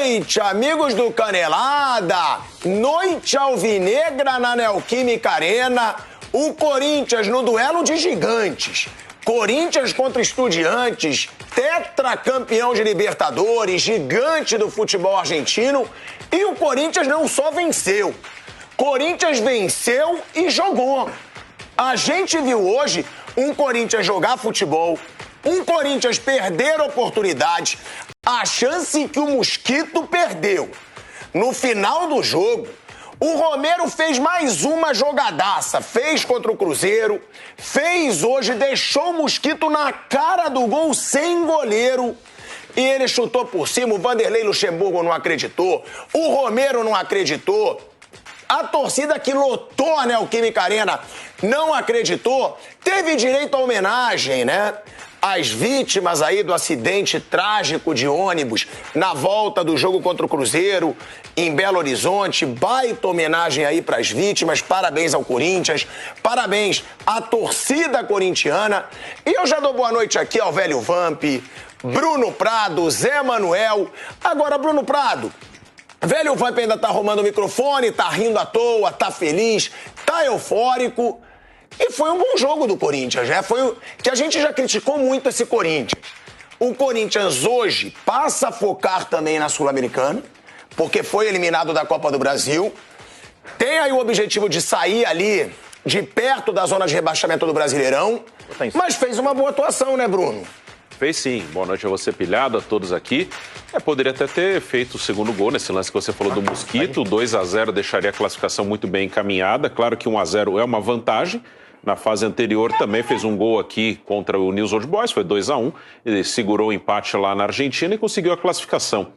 noite, amigos do Canelada. Noite alvinegra na Neoquímica Arena. O Corinthians no duelo de gigantes. Corinthians contra Estudiantes, tetracampeão de Libertadores, gigante do futebol argentino. E o Corinthians não só venceu. Corinthians venceu e jogou. A gente viu hoje um Corinthians jogar futebol, um Corinthians perder oportunidades, a chance que o Mosquito perdeu. No final do jogo, o Romero fez mais uma jogadaça, fez contra o Cruzeiro, fez hoje, deixou o Mosquito na cara do gol sem goleiro e ele chutou por cima. O Vanderlei Luxemburgo não acreditou, o Romero não acreditou, a torcida que lotou a Neoquímica Arena não acreditou, teve direito à homenagem, né? As vítimas aí do acidente trágico de ônibus na volta do jogo contra o Cruzeiro em Belo Horizonte. Baita homenagem aí para as vítimas. Parabéns ao Corinthians. Parabéns à torcida corintiana. E eu já dou boa noite aqui ao velho Vamp, Bruno Prado, Zé Manuel. Agora, Bruno Prado, velho Vamp ainda tá arrumando o microfone, tá rindo à toa, tá feliz, tá eufórico. E foi um bom jogo do Corinthians, né? Foi o que a gente já criticou muito esse Corinthians. O Corinthians hoje passa a focar também na Sul-Americana, porque foi eliminado da Copa do Brasil. Tem aí o objetivo de sair ali de perto da zona de rebaixamento do Brasileirão, mas fez uma boa atuação, né, Bruno? Fez sim. Boa noite a você, Pilhado, a todos aqui. Poderia até ter feito o segundo gol nesse lance que você falou do Mosquito. 2-0 deixaria a classificação muito bem encaminhada. Claro que 1-0 é uma vantagem. Na fase anterior também fez um gol aqui contra o News Old Boys, foi 2-1. Ele segurou o empate lá na Argentina e conseguiu a classificação.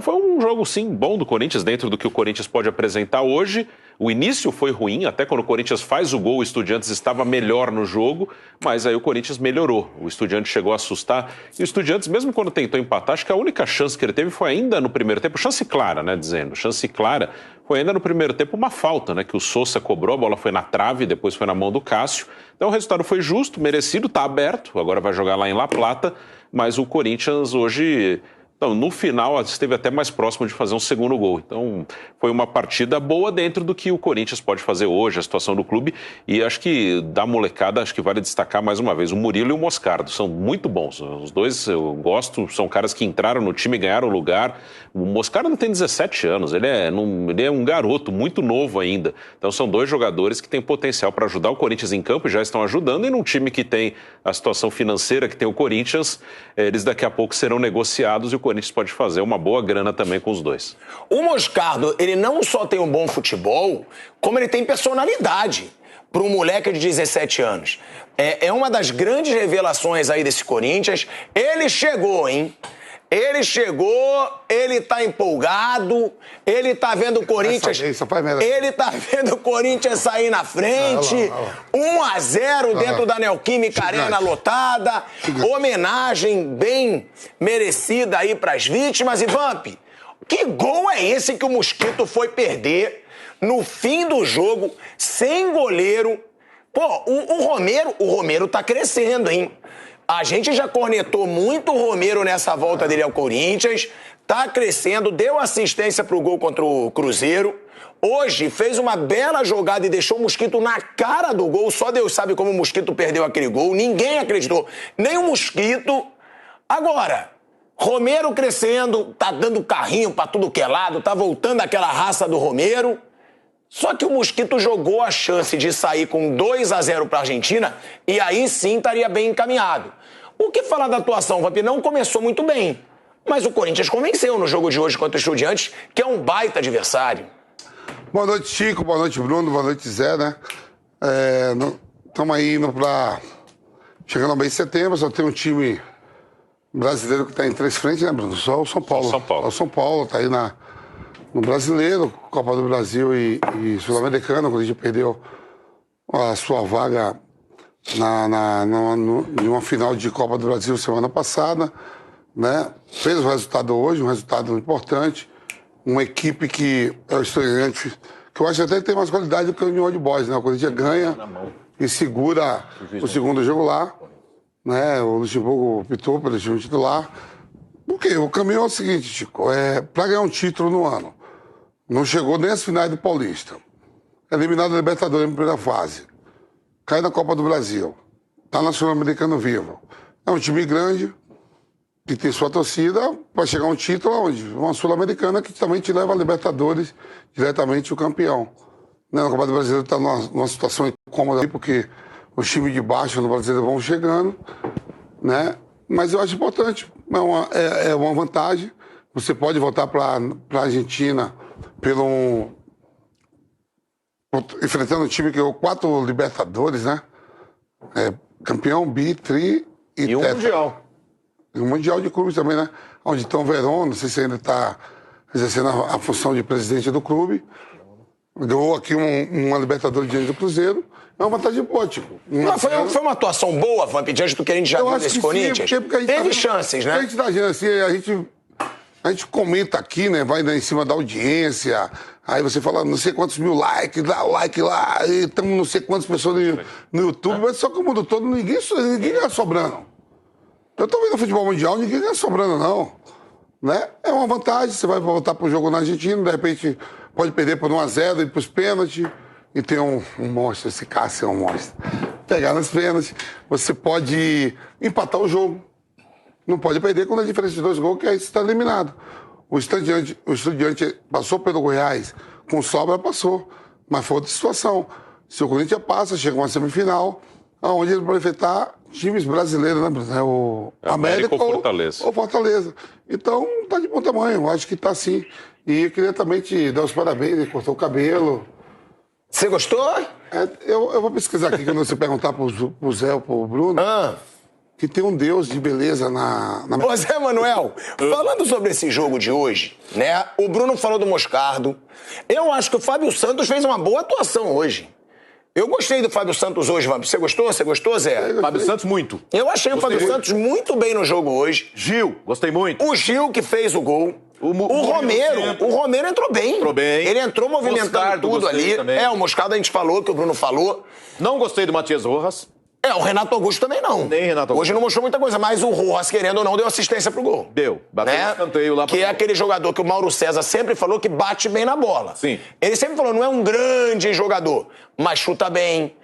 Foi um jogo, sim, bom do Corinthians, dentro do que o Corinthians pode apresentar hoje. O início foi ruim, até quando o Corinthians faz o gol, o Estudiantes estava melhor no jogo, mas aí o Corinthians melhorou. O Estudiantes chegou a assustar. E o Estudiantes, mesmo quando tentou empatar, acho que a única chance que ele teve foi ainda no primeiro tempo, chance clara, né, dizendo, chance clara, foi ainda no primeiro tempo uma falta, né, que o Sousa cobrou, a bola foi na trave, depois foi na mão do Cássio. Então o resultado foi justo, merecido, está aberto, agora vai jogar lá em La Plata, mas o Corinthians hoje... Então, no final, esteve até mais próximo de fazer um segundo gol. Então, foi uma partida boa dentro do que o Corinthians pode fazer hoje, a situação do clube. E acho que, da molecada, acho que vale destacar mais uma vez, o Murilo e o Moscardo. São muito bons. Os dois eu gosto, são caras que entraram no time, ganharam lugar. O Moscardo tem 17 anos, ele é um garoto, muito novo ainda. Então, são dois jogadores que têm potencial para ajudar o Corinthians em campo e já estão ajudando. E num time que tem a situação financeira que tem o Corinthians, eles daqui a pouco serão negociados e o Corinthians pode fazer uma boa grana também com os dois. O Moscardo, ele não só tem um bom futebol, como ele tem personalidade para um moleque de 17 anos. É uma das grandes revelações aí desse Corinthians. Ele chegou, hein? Ele chegou, ele tá empolgado, ele tá vendo o Corinthians... Ele tá vendo o Corinthians sair na frente, 1-0 dentro da Neoquímica Arena lotada, homenagem bem merecida aí pras vítimas. E Vamp, que gol é esse que o Mosquito foi perder no fim do jogo, sem goleiro? Pô, o Romero tá crescendo, hein? A gente já cornetou muito o Romero nessa volta dele ao Corinthians, tá crescendo, deu assistência pro gol contra o Cruzeiro. Hoje fez uma bela jogada e deixou o Mosquito na cara do gol. Só Deus sabe como o Mosquito perdeu aquele gol. Ninguém acreditou, nem o Mosquito. Agora, Romero crescendo, tá dando carrinho pra tudo que é lado, tá voltando aquela raça do Romero. Só que o Mosquito jogou a chance de sair com 2-0 para a Argentina e aí sim estaria bem encaminhado. O que falar da atuação, Vamp? Não começou muito bem, mas o Corinthians convenceu no jogo de hoje contra o Estudiantes, que é um baita adversário. Boa noite, Chico. Boa noite, Bruno. Boa noite, Zé, né? Estamos aí indo para... Chegando ao mês de setembro, só tem um time brasileiro que está em 3 frentes, né, Bruno? Só o São Paulo. O São Paulo está aí no Brasileiro, Copa do Brasil e Sul-Americana, quando a gente perdeu a sua vaga em uma final de Copa do Brasil semana passada, né? Fez o resultado hoje, um resultado importante, uma equipe que é o Estudiantes, que eu acho até que tem mais qualidade do que o União de Boys, né? O Corinthians ganha e segura o segundo jogo lá, né? O Luxemburgo optou pelo time titular, Porque o caminho é o seguinte, Chico, para ganhar um título no ano, não chegou nem às finais do Paulista, eliminado da Libertadores na primeira fase, cai na Copa do Brasil, tá na Sul-Americana vivo. É um time grande, que tem sua torcida, para chegar a um título onde? Uma Sul-Americana que também te leva a Libertadores, diretamente o campeão. Na Copa do Brasil está numa situação incômoda, porque os times de baixo no Brasileiro vão chegando, né? Mas eu acho importante, é uma vantagem. Você pode voltar para a Argentina enfrentando um time que ganhou 4 Libertadores, né? Campeão, bi, tri e um Mundial. E um Mundial de clubes também, né? Onde tem o Verón, não sei se ainda está exercendo a função de presidente do clube. Ganhou aqui uma Libertadores diante do Cruzeiro. É uma vantagem boa, tipo. Foi uma atuação boa, Vamp, diante do que a gente já viu desse Corinthians? Sim, porque teve chances, né? A gente tá agindo assim, a gente comenta aqui, né? Vai em cima da audiência. Aí você fala não sei quantos mil likes, dá o like lá, e estamos não sei quantas pessoas no YouTube, mas só que o mundo todo, ninguém ganha sobrando. Eu tô vendo o futebol mundial, ninguém ganha sobrando, não. Né? É uma vantagem, você vai voltar pro jogo na Argentina, de repente pode perder por 1-0, ir pros pênaltis, e tem um monstro, esse Cássio é um monstro. Pegar nas pênaltis, você pode empatar o jogo. Não pode perder quando a diferença de 2 gols, que aí você está eliminado. O Estudiante passou pelo Goiás, com sobra passou, mas foi outra situação. Se o Corinthians passa, chega uma semifinal, onde ele vai enfrentar times brasileiros, né? O América ou Fortaleza. Ou Fortaleza. Então, tá de bom tamanho, acho que tá sim. E eu queria também te dar os parabéns, ele cortou o cabelo. Você gostou? Eu vou pesquisar aqui, quando você perguntar pro Zé ou pro Bruno, que tem um deus de beleza na... Ô, Zé Manuel, falando sobre esse jogo de hoje, né? O Bruno falou do Moscardo. Eu acho que o Fábio Santos fez uma boa atuação hoje. Eu gostei do Fábio Santos hoje, Vamp. Você gostou? Você gostou, Zé? Fábio Santos, muito. Eu achei o Fábio Santos muito bem no jogo hoje. Gil, gostei muito. O Gil que fez o gol. O Romero entrou bem. Entrou bem. Ele entrou movimentando Moscardo, tudo ali. Também. O Moscardo a gente falou, que o Bruno falou. Não gostei do Matias Rojas. O Renato Augusto também não. Nem Renato Augusto. Hoje não mostrou muita coisa, mas o Rojas, querendo ou não, deu assistência pro gol. Deu. Bateu no escanteio lá pro Que é aquele jogador que o Mauro César sempre falou que bate bem na bola. Sim. Ele sempre falou, não é um grande jogador, mas chuta bem,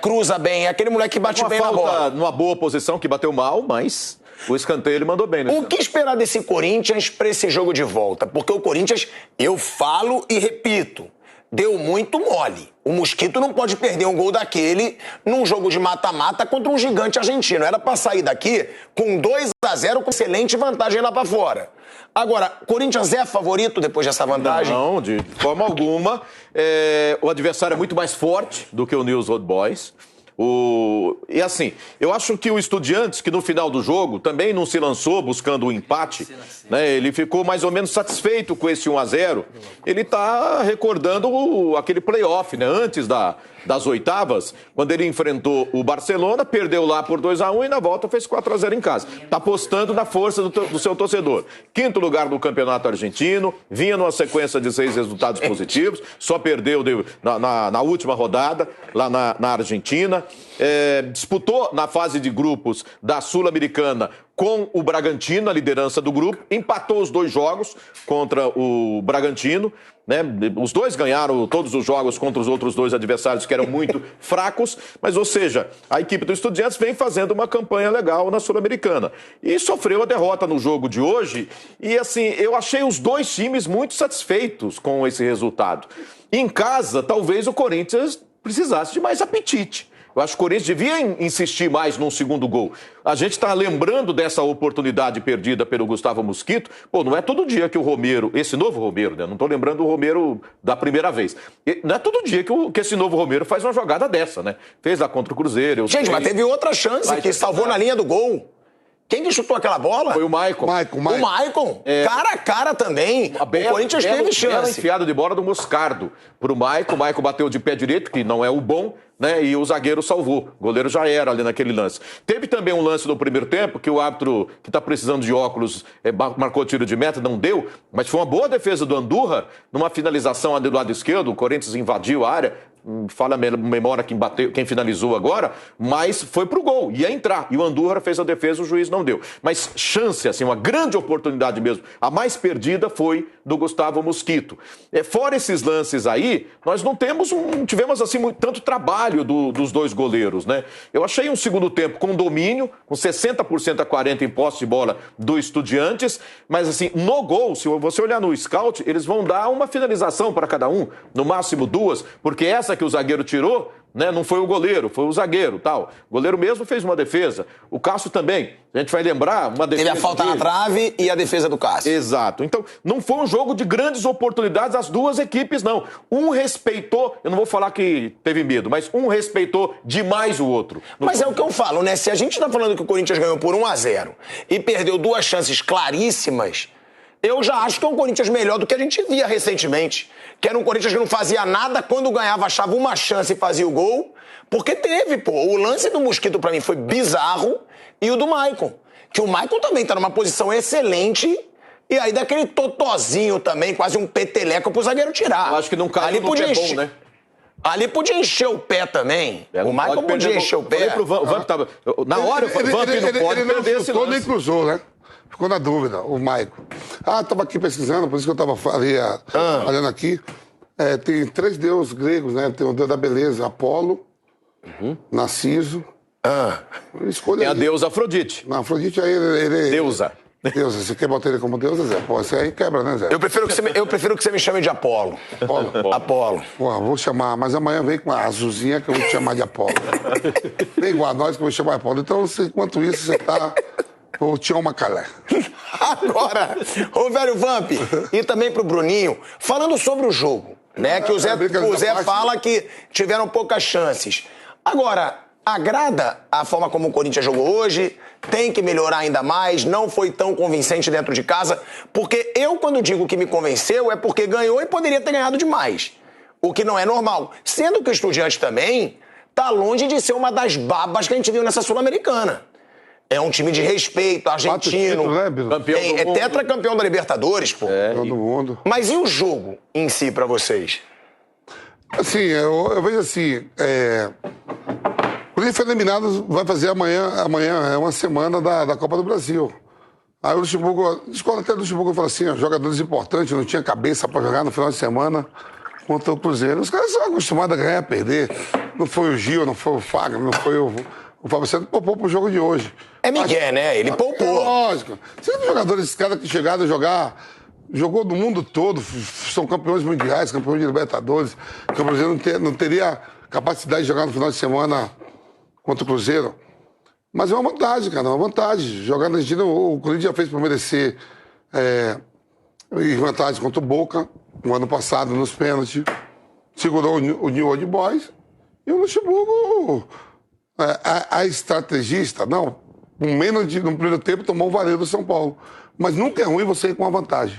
cruza bem, é aquele moleque que bate bem na bola. Numa boa posição, que bateu mal, mas o escanteio ele mandou bem. O que esperar desse Corinthians pra esse jogo de volta? Porque o Corinthians, eu falo e repito, deu muito mole. O Mosquito não pode perder um gol daquele num jogo de mata-mata contra um gigante argentino. Era pra sair daqui com 2-0 com excelente vantagem lá pra fora. Agora, Corinthians é favorito depois dessa vantagem? Não, de forma alguma. O adversário é muito mais forte do que o News Old Boys. E assim, eu acho que o Estudiantes, que no final do jogo também não se lançou buscando o empate, né? Ele ficou mais ou menos satisfeito com esse 1-0. Ele está recordando aquele playoff, né? Antes das oitavas, quando ele enfrentou o Barcelona, perdeu lá por 2-1 e na volta fez 4-0 em casa. Está apostando na força do seu torcedor. 5º lugar no Campeonato Argentino, vinha numa sequência de 6 resultados positivos, só perdeu na última rodada, lá na Argentina. Disputou na fase de grupos da Sul-Americana com o Bragantino, a liderança do grupo, empatou os 2 jogos contra o Bragantino, né? Os 2 ganharam todos os jogos contra os outros 2 adversários que eram muito fracos, mas, ou seja, a equipe do Estudiantes vem fazendo uma campanha legal na Sul-Americana e sofreu a derrota no jogo de hoje e, assim, eu achei os 2 times muito satisfeitos com esse resultado. Em casa, talvez o Corinthians precisasse de mais apetite. Eu acho que o Corinthians devia insistir mais num segundo gol. A gente está lembrando dessa oportunidade perdida pelo Gustavo Mosquito. Pô, não é todo dia que o Romero, esse novo Romero, né? Não estou lembrando o Romero da primeira vez. Não é todo dia que esse novo Romero faz uma jogada dessa, né? Fez lá contra o Cruzeiro. Gente, mas teve outra chance que salvou na linha do gol. Quem que chutou aquela bola? Foi o Maicon. O Maicon. Cara a cara também. O Corinthians teve chance. Bela enfiada de bola do Moscardo pro Maicon. O Maicon bateu de pé direito, que não é o bom, né? E o zagueiro salvou. O goleiro já era ali naquele lance. Teve também um lance no primeiro tempo, que o árbitro, que tá precisando de óculos, marcou tiro de meta, não deu. Mas foi uma boa defesa do Andurra, numa finalização ali do lado esquerdo. O Corinthians invadiu a área. fala a memória quem bateu, quem finalizou agora, mas foi pro gol, ia entrar. E o Andújar fez a defesa, o juiz não deu. Mas chance, assim, uma grande oportunidade mesmo. A mais perdida foi do Gustavo Mosquito. Fora esses lances aí, nós não tivemos assim tanto trabalho dos dois goleiros, né? Eu achei um segundo tempo com domínio, com 60% a 40% em posse de bola do Estudiantes, mas assim, no gol, se você olhar no scout, eles vão dar uma finalização para cada um, no máximo 2, porque essa que o zagueiro tirou, né, não foi o goleiro, foi o zagueiro, tal. O goleiro mesmo fez uma defesa. O Cássio também. A gente vai lembrar uma defesa. Teve a falta na trave e a defesa do Cássio. Exato. Então, não foi um jogo de grandes oportunidades as duas equipes, não. Um respeitou, eu não vou falar que teve medo, mas um respeitou demais o outro. Mas é o que eu falo, né? Se a gente tá falando que o Corinthians ganhou por 1-0 e perdeu 2 chances claríssimas, eu já acho que é um Corinthians melhor do que a gente via recentemente. Que era um Corinthians que não fazia nada, quando ganhava, achava uma chance e fazia o gol. Porque teve, pô. O lance do Mosquito, pra mim, foi bizarro. E o do Maicon. Que o Maicon também tá numa posição excelente. E aí daquele totozinho também, quase um peteleco pro zagueiro tirar. Eu acho que não caiu no que é bom, né? Ali podia encher o pé também. O Maicon podia encher o pé. O Vamp tava... Na hora, o Vamp não pode perder esse lance. Nem cruzou, né? Ficou na dúvida, o Maicon. Estava aqui pesquisando, por isso que eu estava olhando aqui. Tem 3 deuses gregos, né? Tem o deus da beleza, Apolo, Narciso. Tem a deusa Afrodite. Não, Afrodite aí ele... Deusa. Deusa, você quer botar ele como deusa, Zé? Pô, você aí quebra, né, Zé? Eu prefiro que você me chame de Apolo. Apolo. Pô, vou chamar, mas amanhã vem com a azulzinha que eu vou te chamar de Apolo. Vem igual a nós que eu vou chamar de Apolo. Então, enquanto isso, você tá... O Tião Macalé. Agora, ô velho Vamp, e também pro Bruninho, falando sobre o jogo, né? Que o Zé fala que tiveram poucas chances. Agora, agrada a forma como o Corinthians jogou hoje? Tem que melhorar ainda mais? Não foi tão convincente dentro de casa? Porque eu, quando digo que me convenceu, é porque ganhou e poderia ter ganhado demais. O que não é normal. Sendo que o Estudiantes também tá longe de ser uma das babas que a gente viu nessa Sul-Americana. É um time de respeito, argentino. Títulos, né, campeão do mundo. Tetracampeão da Libertadores, pô. Todo mundo. Mas e o jogo em si pra vocês? Assim, eu vejo assim, quando ele foi eliminado, vai fazer amanhã é uma semana da Copa do Brasil. Aí o Luxemburgo, escola até do Luxemburgo falou assim, ó, jogadores importantes, não tinha cabeça pra jogar no final de semana contra o Cruzeiro. Os caras são acostumados a ganhar, a perder. Não foi o Gil, não foi o Fagner, não foi o Fábio Santos, poupou pro jogo de hoje. É Miguel, né? Ele poupou. Lógico. Você tem jogadores, esses caras que chegaram a jogar, jogou no mundo todo, são campeões mundiais, campeões de Libertadores, que o Cruzeiro não teria capacidade de jogar no final de semana contra o Cruzeiro. Mas é uma vantagem, cara, é uma vantagem. Jogar na Argentina, o Corinthians já fez por merecer vantagem contra o Boca, no ano passado, nos pênaltis. Segurou o New Old Boys. E o Luxemburgo, a estrategista, no primeiro tempo, tomou o vareio do São Paulo. Mas nunca é ruim você ir com uma vantagem.